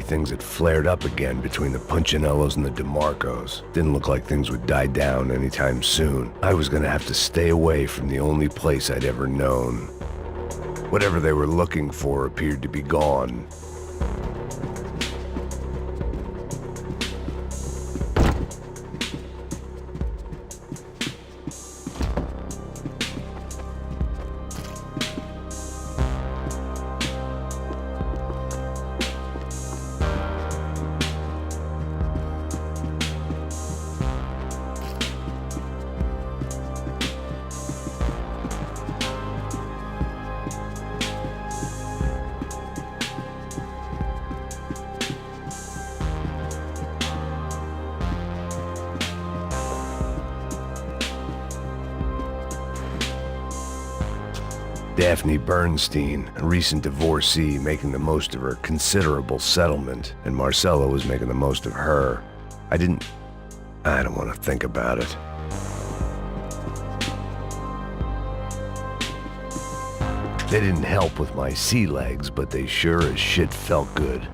Things had flared up again between the Punchinellos and the DeMarcos. Didn't look like things would die down anytime soon. I was gonna have to stay away from the only place I'd ever known. Whatever they were looking for appeared to be gone. Daphne Bernstein, a recent divorcee, making the most of her considerable settlement, and Marcella was making the most of her. I don't want to think about it. They didn't help with my sea legs, but they sure as shit felt good.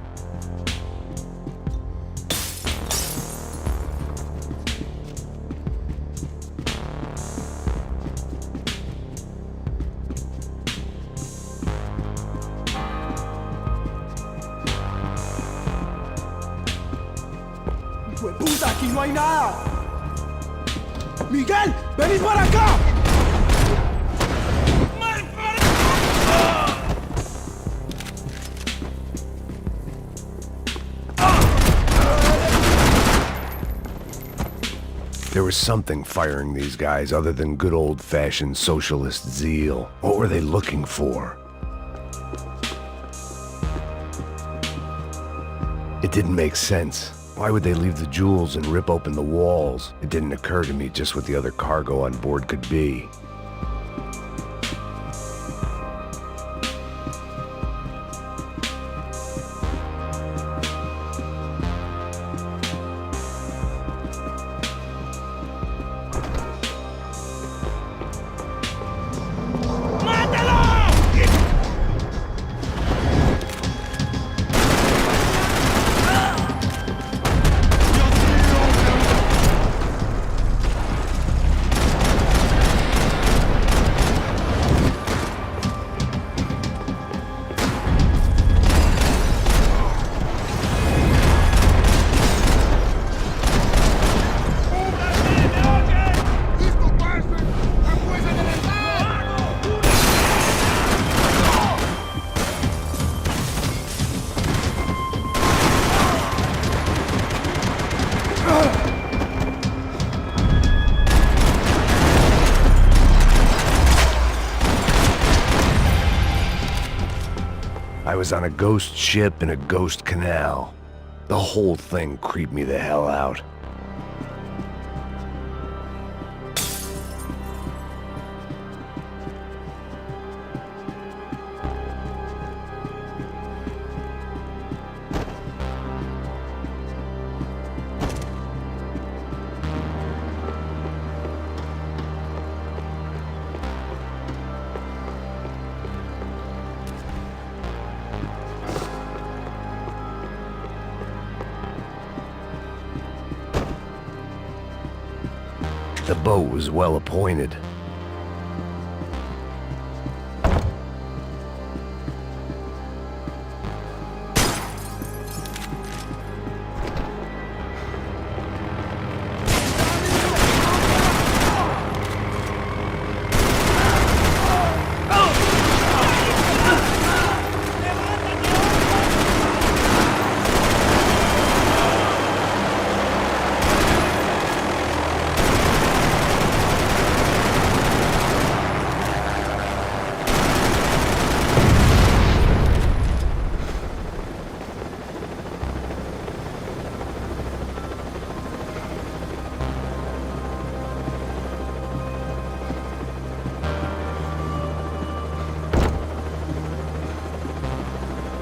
¡Puta, aquí no hay nada! ¡Miguel, venid para acá! There was something firing these guys other than good old-fashioned socialist zeal. What were they looking for? It didn't make sense. Why would they leave the jewels and rip open the walls? It didn't occur to me just what the other cargo on board could be. I was on a ghost ship in a ghost canal. The whole thing creeped me the hell out. The boat was well appointed.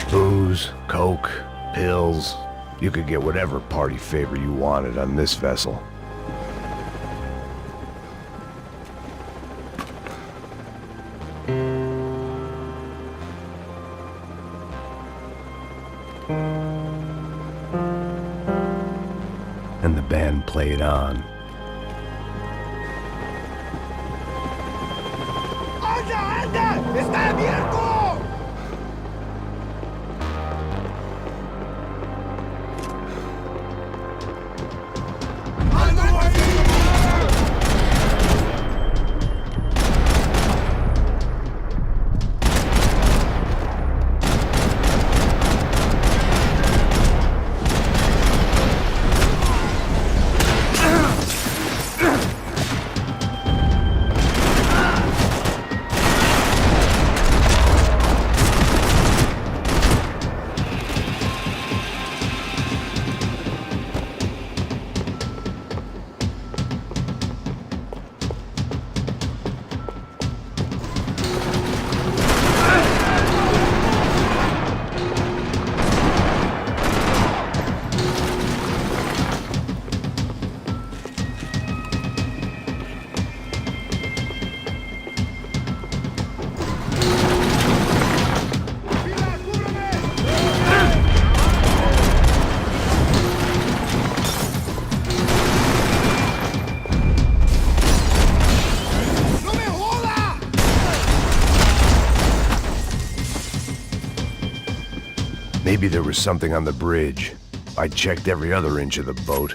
Booze, coke, pills. You could get whatever party favor you wanted on this vessel. and the band played on. ¡Anda, anda! ¡Está abierto! Maybe there was something on the bridge. I checked every other inch of the boat.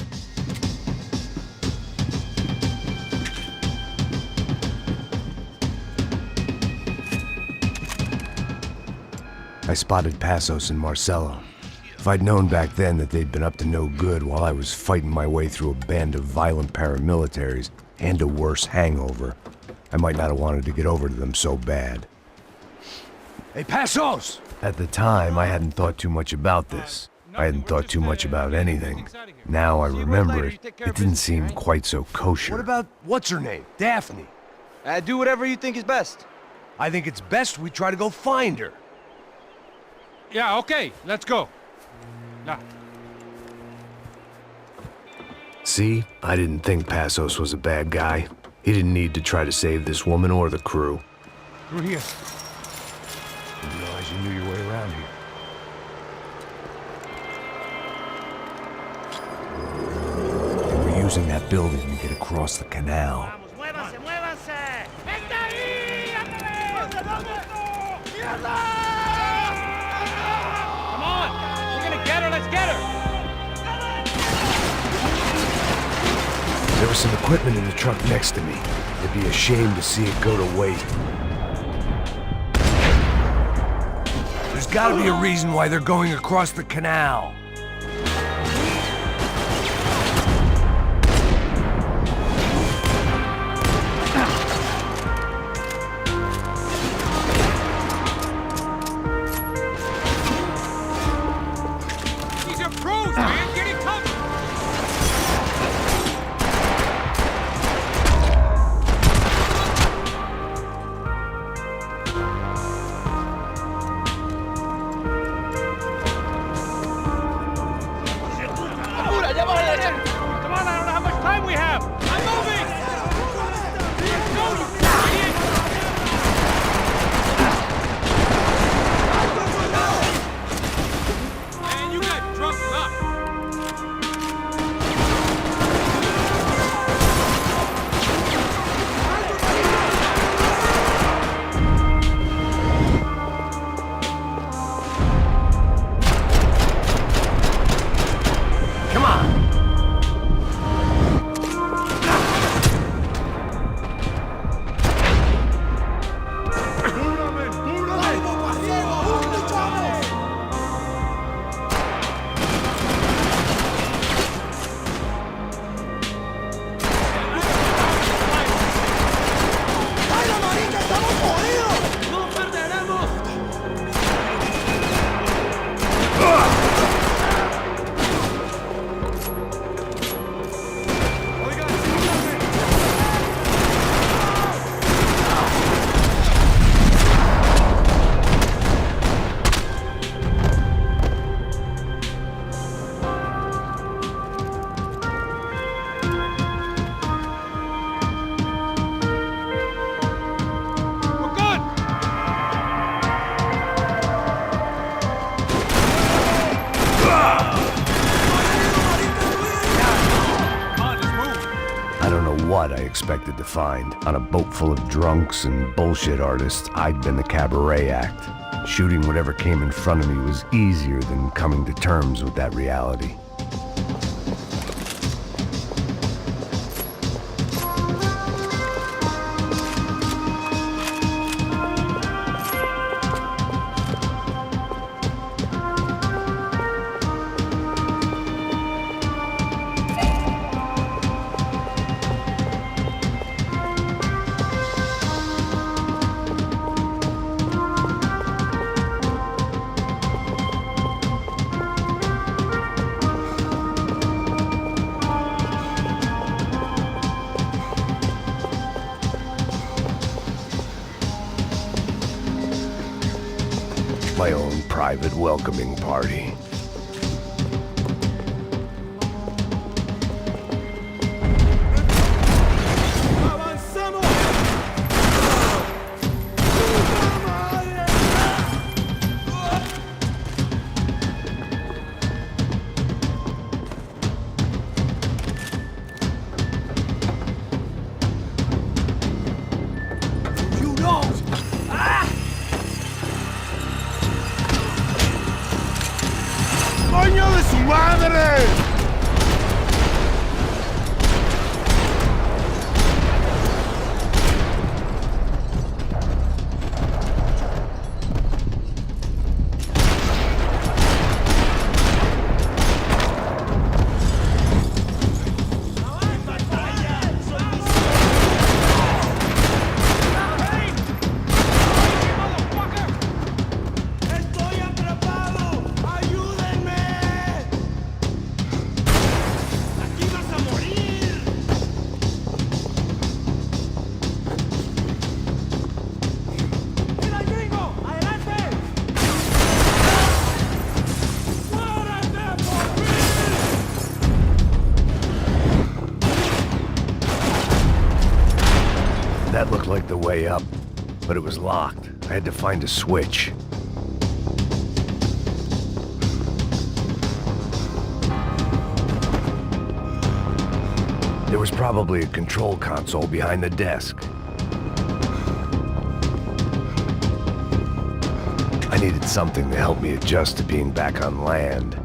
I spotted Passos and Marcelo. If I'd known back then that they'd been up to no good while I was fighting my way through a band of violent paramilitaries and a worse hangover, I might not have wanted to get over to them so bad. Hey, Passos! At the time, I hadn't thought too much about this. I hadn't thought too much about anything. Now I remember it, it didn't seem quite so kosher. What about, what's her name? Daphne. Do whatever you think is best. I think it's best we try to go find her. Yeah, okay, let's go. Nah. See? I didn't think Passos was a bad guy. He didn't need to try to save this woman or the crew. Through here. Didn't realize you knew your way around here. They were using that building to get across the canal. ¡Muévanse, muévanse! ¡Está ahí! Come on! We're gonna get her, let's get her! There was some equipment in the truck next to me. It'd be a shame to see it go to waste. There's gotta be a reason why they're going across the canal. These are pros, man! Get it covered! Come on, I don't know how much time we have! I'm moving! Let's go, you idiot! Man, you got drunk enough! Come on! what I expected to find. On a boat full of drunks and bullshit artists, I'd been the cabaret act. Shooting whatever came in front of me was easier than coming to terms with that reality. My own private welcoming party. ¡Coño de su madre! That looked like the way up, but it was locked. I had to find a switch. There was probably a control console behind the desk. I needed something to help me adjust to being back on land.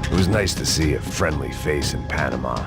It was nice to see a friendly face in Panama.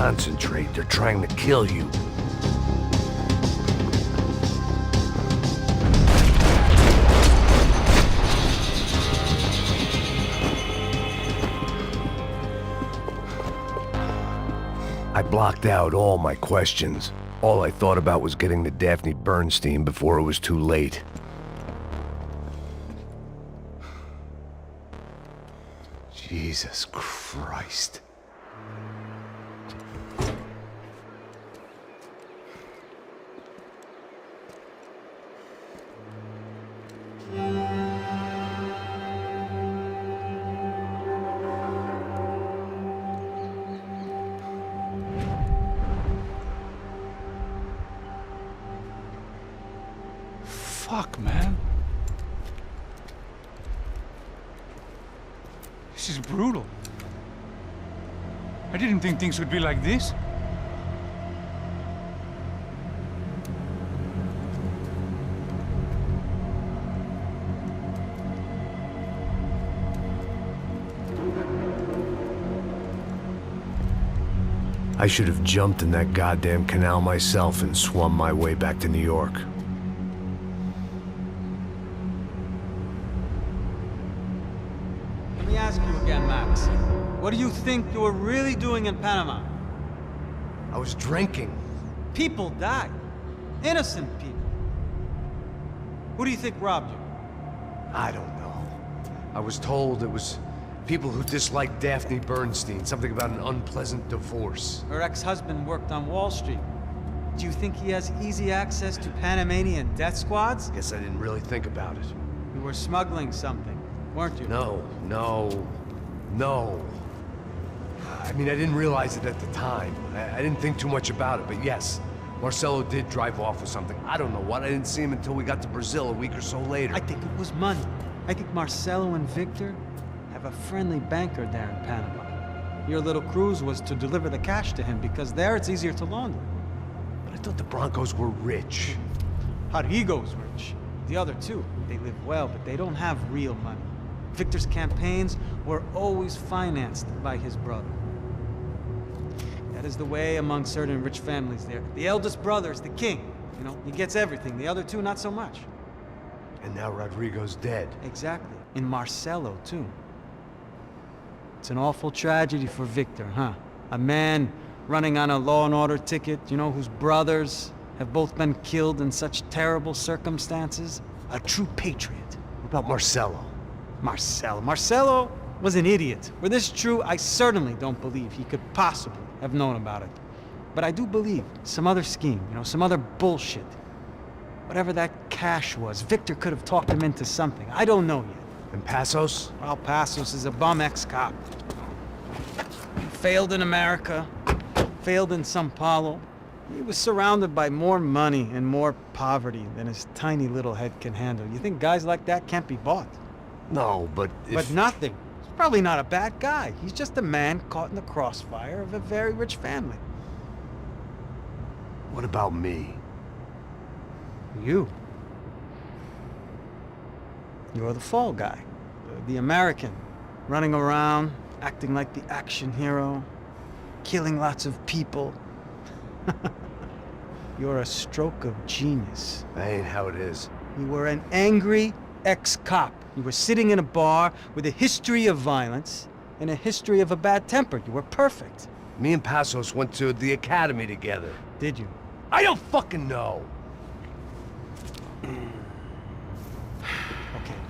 Concentrate, they're trying to kill you. I blocked out all my questions. All I thought about was getting to Daphne Bernstein before it was too late. Jesus Christ. Fuck, man. This is brutal. I didn't think things would be like this. I should have jumped in that goddamn canal myself and swum my way back to New York. Let me ask you again, Max. What do you think you were really doing in Panama? I was drinking. People died. Innocent people. Who do you think robbed you? I don't know. I was told it was people who disliked Daphne Bernstein, something about an unpleasant divorce. Her ex-husband worked on Wall Street. Do you think he has easy access to Panamanian death squads? Guess I didn't really think about it. You were smuggling something, weren't you? No. I mean, I didn't realize it at the time. I didn't think too much about it, but yes, Marcelo did drive off with something. I don't know what. I didn't see him until we got to Brazil a week or so later. I think it was money. I think Marcelo and Victor have a friendly banker there in Panama. Your little cruise was to deliver the cash to him because there it's easier to launder. But I thought the Broncos were rich. Rodrigo's rich. The other two, they live well, but they don't have real money. Victor's campaigns were always financed by his brother. That is the way among certain rich families there. The eldest brother is the king. You know, he gets everything. The other two, not so much. And now Rodrigo's dead. Exactly. And Marcelo, too. It's an awful tragedy for Victor, huh? A man running on a law and order ticket, you know, whose brothers have both been killed in such terrible circumstances. A true patriot. What about Marcelo? Marcelo was an idiot. Were this true, I certainly don't believe he could possibly have known about it. But I do believe some other scheme, you know, some other bullshit. Whatever that cash was, Victor could have talked him into something. I don't know yet. And Passos? Well, Passos is a bum ex-cop. He failed in America, failed in Sao Paulo. He was surrounded by more money and more poverty than his tiny little head can handle. You think guys like that can't be bought? No, but if... But nothing. He's probably not a bad guy. He's just a man caught in the crossfire of a very rich family. What about me? You. You're the fall guy. The American. Running around, acting like the action hero. Killing lots of people. You're a stroke of genius. That ain't how it is. You were an angry ex-cop. You were sitting in a bar with a history of violence and a history of a bad temper. You were perfect. Me and Passos went to the academy together. Did you? I don't fucking know. Okay,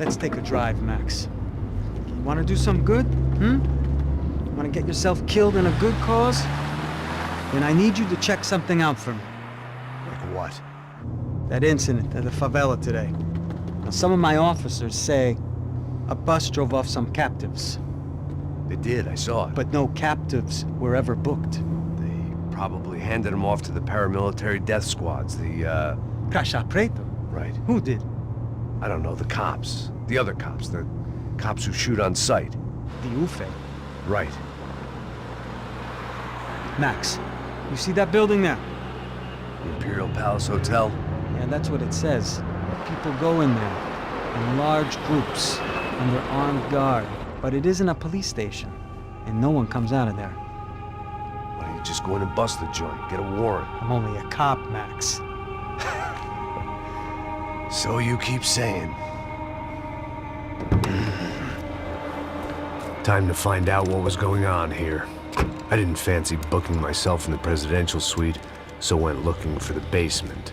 let's take a drive, Max. You want to do some good? Want to get yourself killed in a good cause? Then I need you to check something out for me. Like what? That incident at the favela today. Now, some of my officers say a bus drove off some captives. They did, I saw it. But no captives were ever booked. They probably handed them off to the paramilitary death squads, the, Caixa Preto? Right. Who did? I don't know, the cops. The other cops, the cops who shoot on sight. The UFE. Right. Max, you see that building there? The Imperial Palace Hotel? Yeah, that's what it says. People go in there in large groups under armed guard. But it isn't a police station, and no one comes out of there. What are you just go in and bust the joint, get a warrant. I'm only a cop, Max. So you keep saying. Time to find out what was going on here. I didn't fancy booking myself in the presidential suite, so went looking for the basement.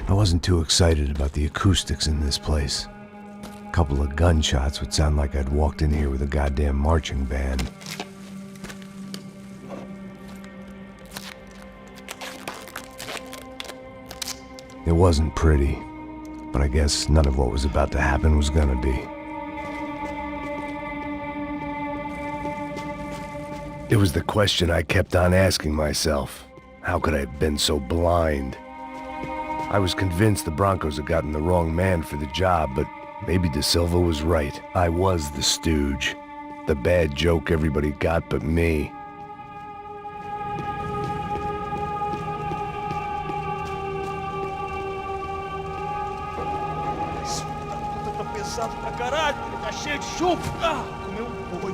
I wasn't too excited about the acoustics in this place. A couple of gunshots would sound like I'd walked in here with a goddamn marching band. It wasn't pretty, but I guess none of what was about to happen was gonna be. It was the question I kept on asking myself. How could I have been so blind? I was convinced the Broncos had gotten the wrong man for the job, but maybe De Silva was right. I was the stooge. The bad joke everybody got but me. Tá pesado pra caralho, ele tá cheio de chumbo. Comeu boi.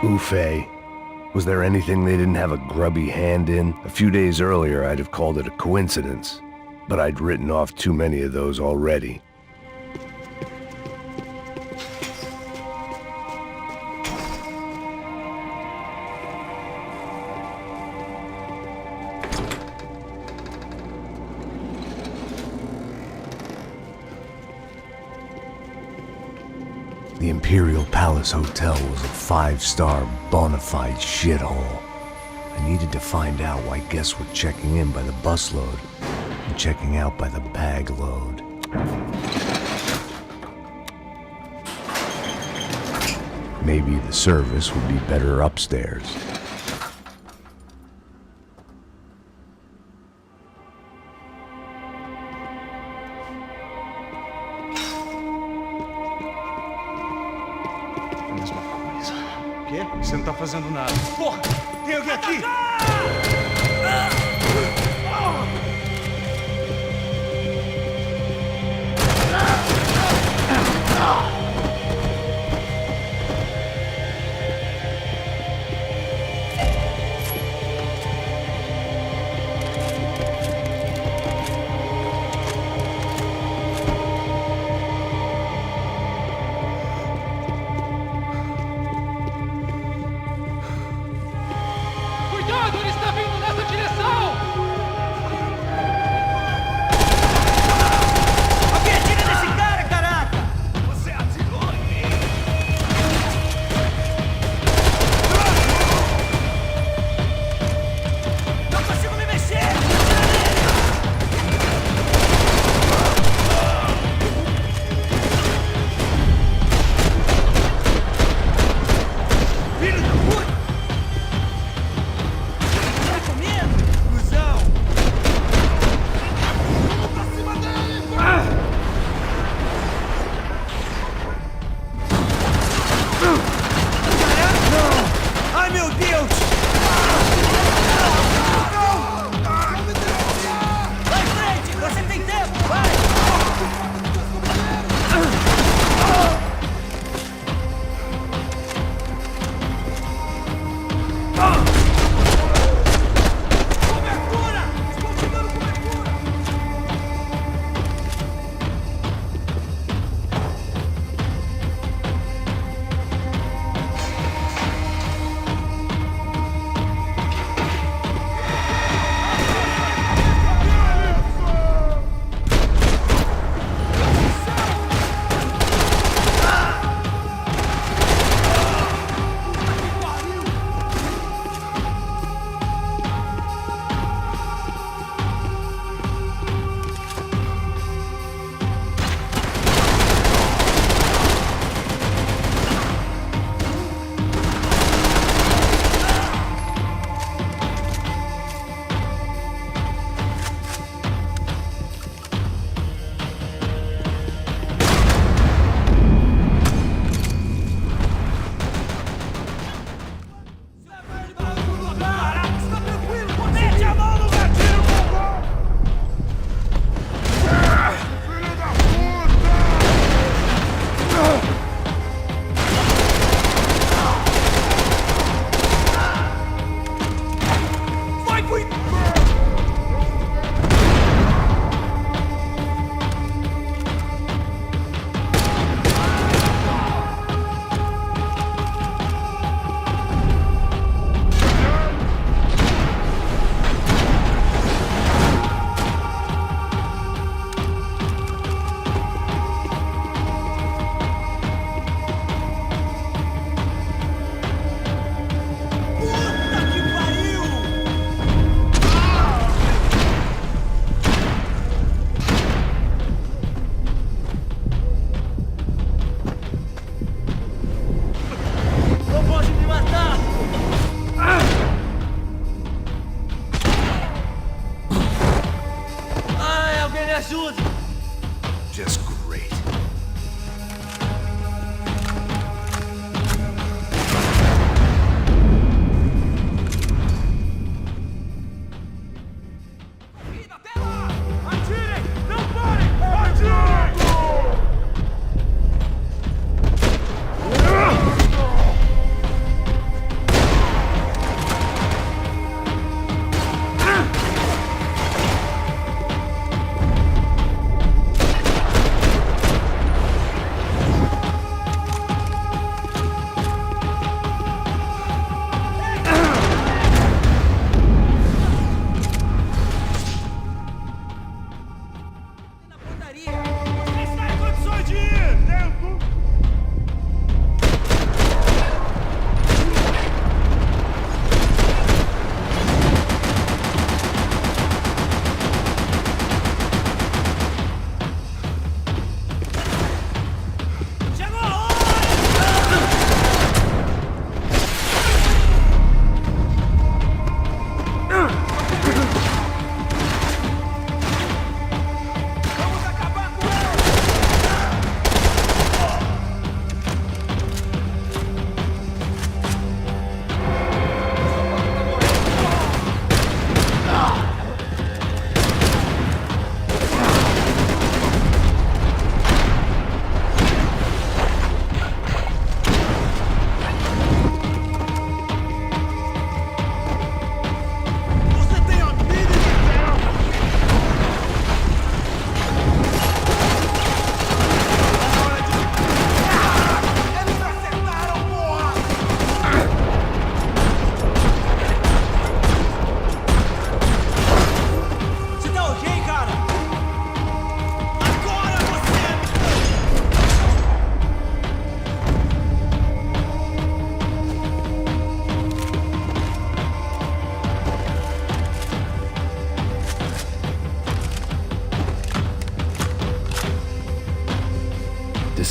Buffet. Was there anything they didn't have a grubby hand in? A few days earlier, I'd have called it a coincidence, but I'd written off too many of those already. The Imperial Palace Hotel was a 5-star bona fide shithole. I needed to find out why guests were checking in by the busload and checking out by the bag load. Maybe the service would be better upstairs. Você não tá fazendo nada. Porra! Tem alguém aqui? Cuidado, ele está vindo nessa direção! Alguém atira nesse cara, caraca! Você atira!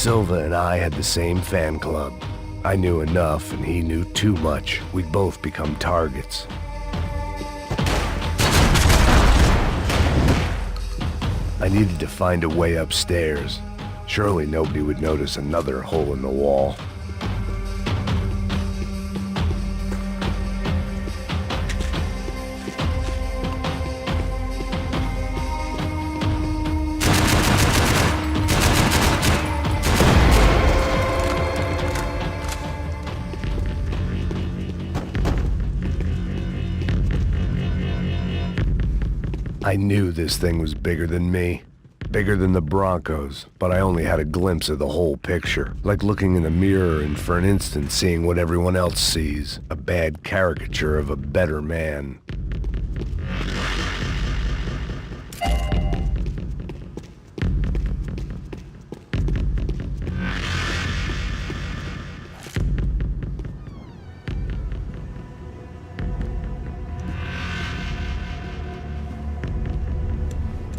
Silva and I had the same fan club. I knew enough and he knew too much. We'd both become targets. I needed to find a way upstairs. Surely nobody would notice another hole in the wall. I knew this thing was bigger than me, bigger than the Broncos, but I only had a glimpse of the whole picture, like looking in a mirror and for an instant seeing what everyone else sees, a bad caricature of a better man.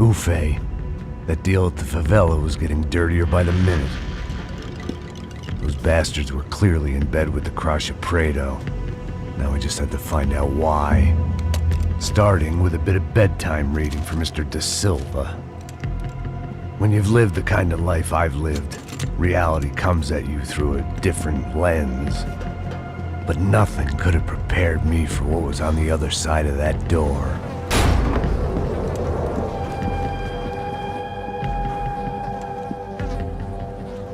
Ufe. That deal at the favela was getting dirtier by the minute. Those bastards were clearly in bed with the Crusher Prado. Now we just had to find out why. Starting with a bit of bedtime reading for Mr. Da Silva. When you've lived the kind of life I've lived, reality comes at you through a different lens. But nothing could have prepared me for what was on the other side of that door.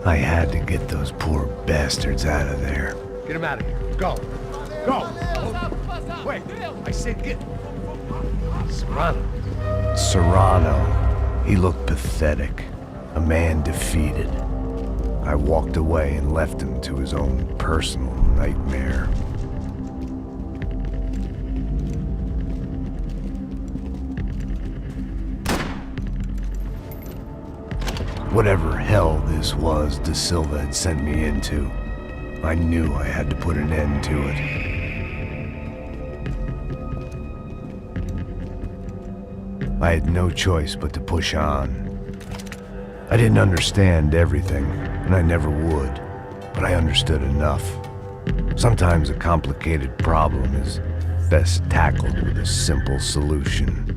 I had to get those poor bastards out of there. Get him out of here. Go. Go. Wait. I said get... Serrano. Serrano. He looked pathetic. A man defeated. I walked away and left him to his own personal nightmare. Whatever hell this was Da Silva had sent me into, I knew I had to put an end to it. I had no choice but to push on. I didn't understand everything, and I never would, but I understood enough. Sometimes a complicated problem is best tackled with a simple solution.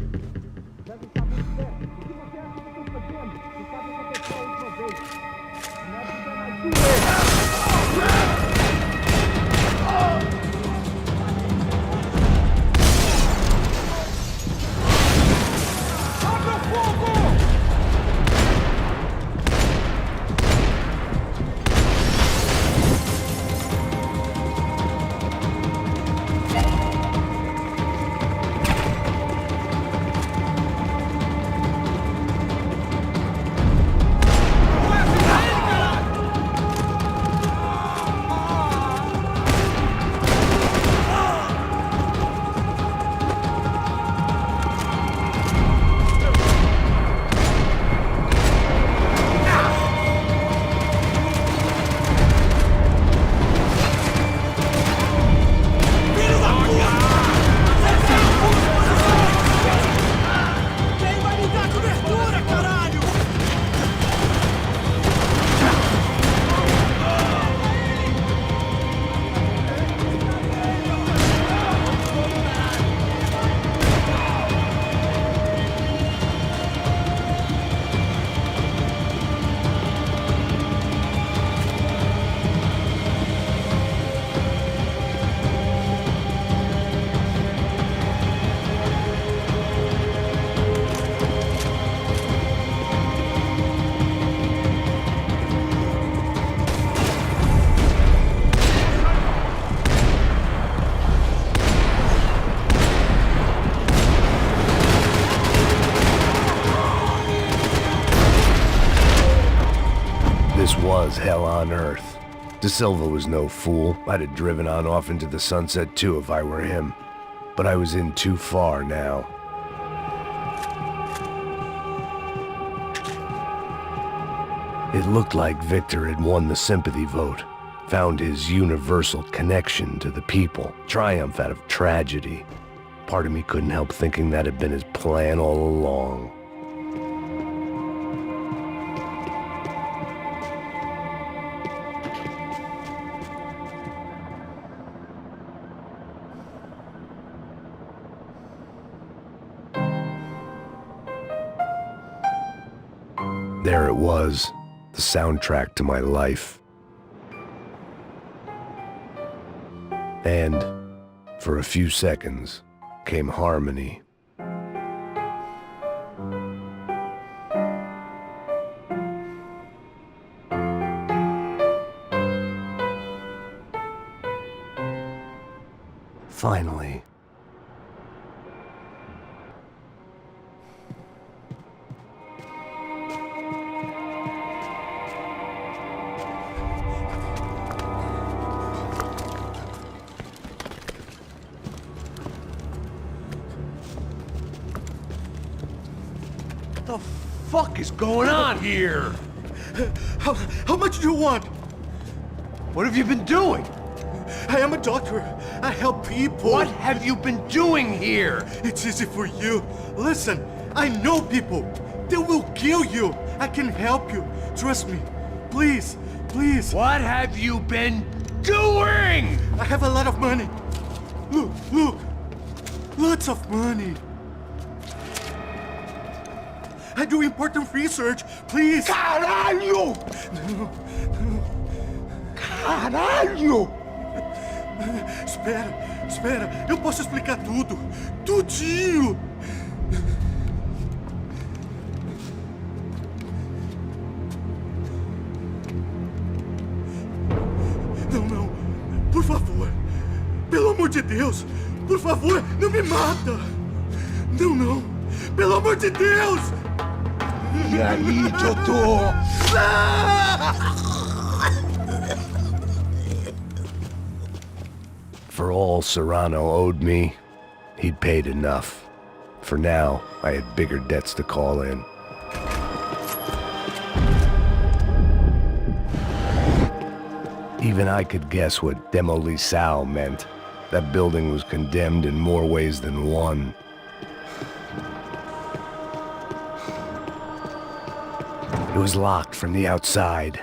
This was hell on earth. Da Silva was no fool. I'd have driven on off into the sunset too if I were him. But I was in too far now. It looked like Victor had won the sympathy vote, found his universal connection to the people, triumph out of tragedy. Part of me couldn't help thinking that had been his plan all along. There it was, the soundtrack to my life. And, for a few seconds, came harmony. Finally. What the fuck is going on here? How much do you want? What have you been doing? I am a doctor. I help people. What have you been doing here? It's easy for you. Listen, I know people. They will kill you. I can help you. Trust me. Please, please. What have you been doing? I have a lot of money. Look, look. Lots of money. I do important research. Please. Caralho! Caralho! Espera, espera. Eu posso explicar tudo. Tudinho. Não, não. Por favor. Pelo amor de Deus. Por favor, não me mata. Não, não. Pelo amor de Deus. E aí, doutor? For all Serrano owed me, he'd paid enough. For now, I had bigger debts to call in. Even I could guess what Demolisal meant. That building was condemned in more ways than one. It was locked from the outside.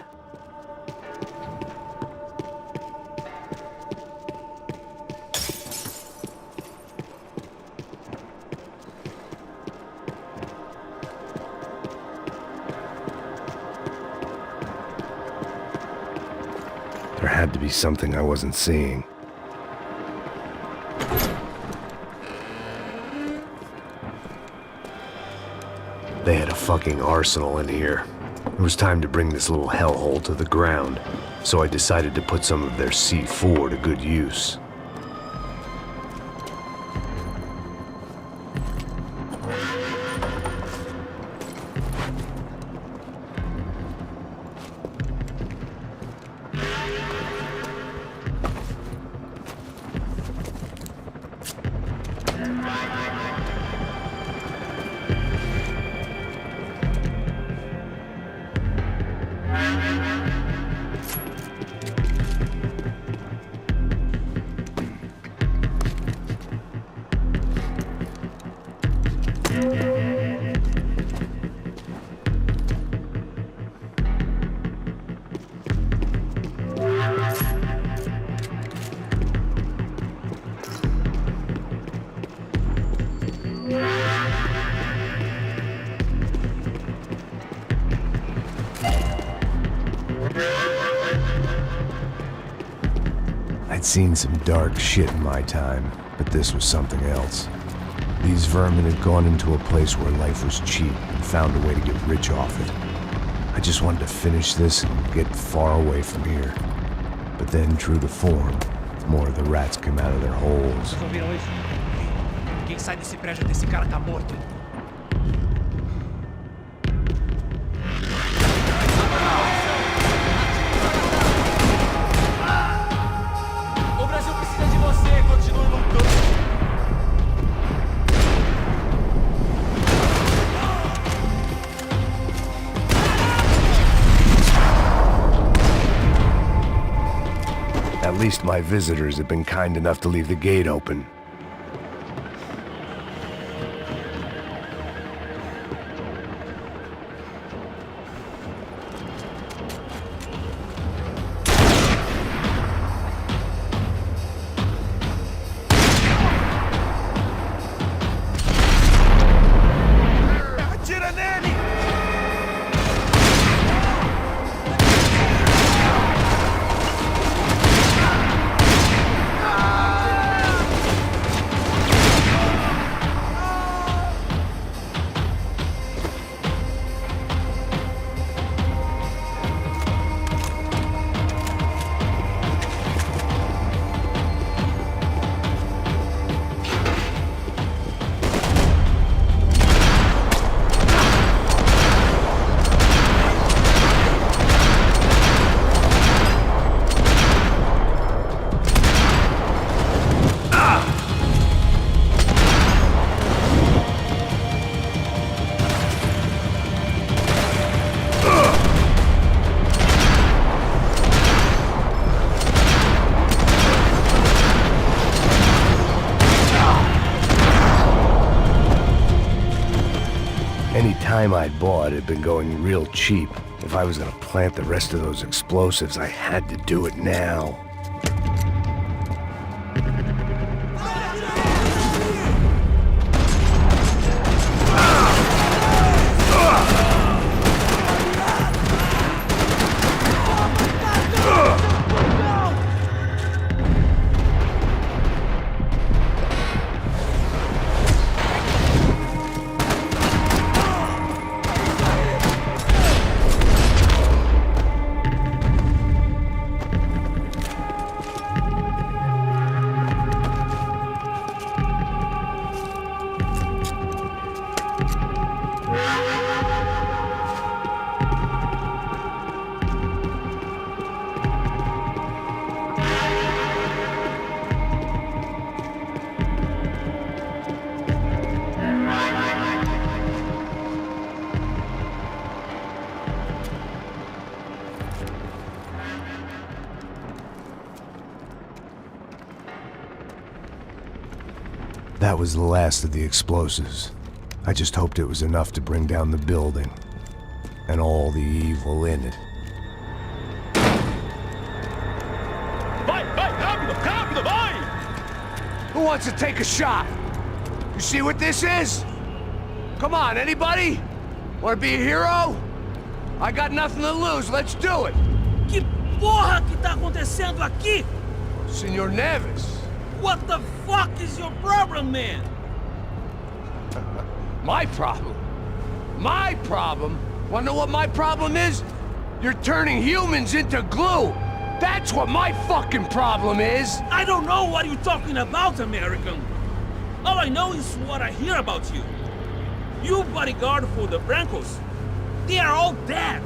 There had to be something I wasn't seeing. They had a fucking arsenal in here. It was time to bring this little hellhole to the ground, so I decided to put some of their C4 to good use. I'd seen some dark shit in my time, but this was something else. These vermin had gone into a place where life was cheap and found a way to get rich off it. I just wanted to finish this and get far away from here. But then, true to form, more of the rats came out of their holes. Vocês ouviram isso? Ninguém sai desse prédio até esse cara tá morto. O Brasil precisa de você, continue lutando. At least my visitors had been kind enough to leave the gate open. Atira nele! Any time I'd bought had been going real cheap. If I was gonna plant the rest of those explosives, I had to do it now. That was the last of the explosives. I just hoped it was enough to bring down the building and all the evil in it. Vai, vai, rápido, rápido, vai! Who wants to take a shot? You see what this is? Come on, anybody? Want to be a hero? I got nothing to lose, let's do it! Que porra que tá acontecendo aqui? Senor Neves. What the fuck is your problem, man? My problem? My problem? Wanna know what my problem is? You're turning humans into glue! That's what my fucking problem is! I don't know what you're talking about, American. All I know is what I hear about you. You bodyguard for the Brancos. They are all dead.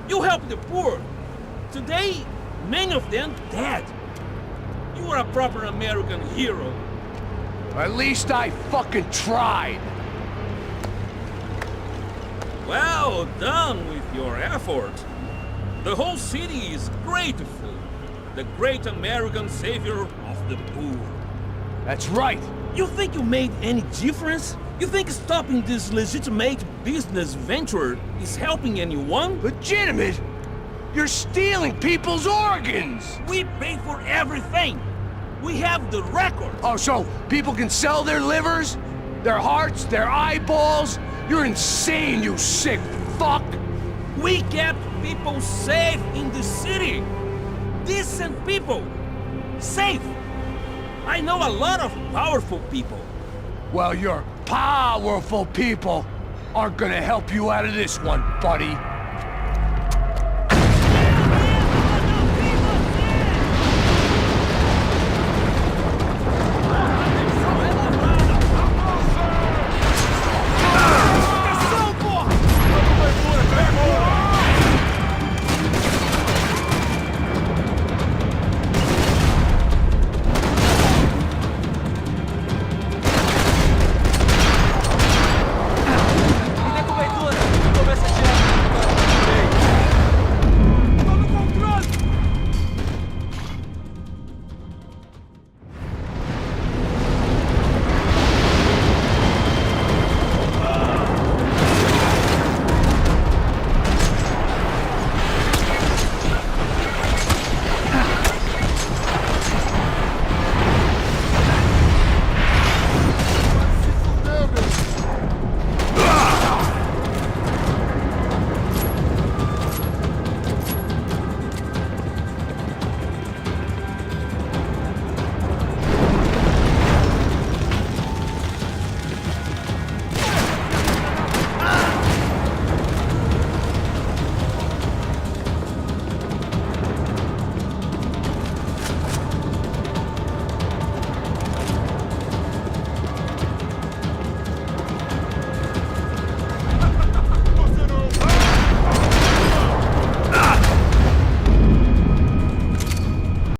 You help the poor. Today, many of them dead. You are a proper American hero. At least I fucking tried. Well done with your effort. The whole city is grateful. The great American savior of the poor. That's right. You think you made any difference? You think stopping this legitimate business venture is helping anyone? Legitimate? You're stealing people's organs! We pay for everything. We have the record. Oh, so people can sell their livers? Their hearts? Their eyeballs? You're insane, you sick fuck! We kept people safe in the city. Decent people. Safe. I know a lot of powerful people. Well, your powerful people aren't gonna help you out of this one, buddy.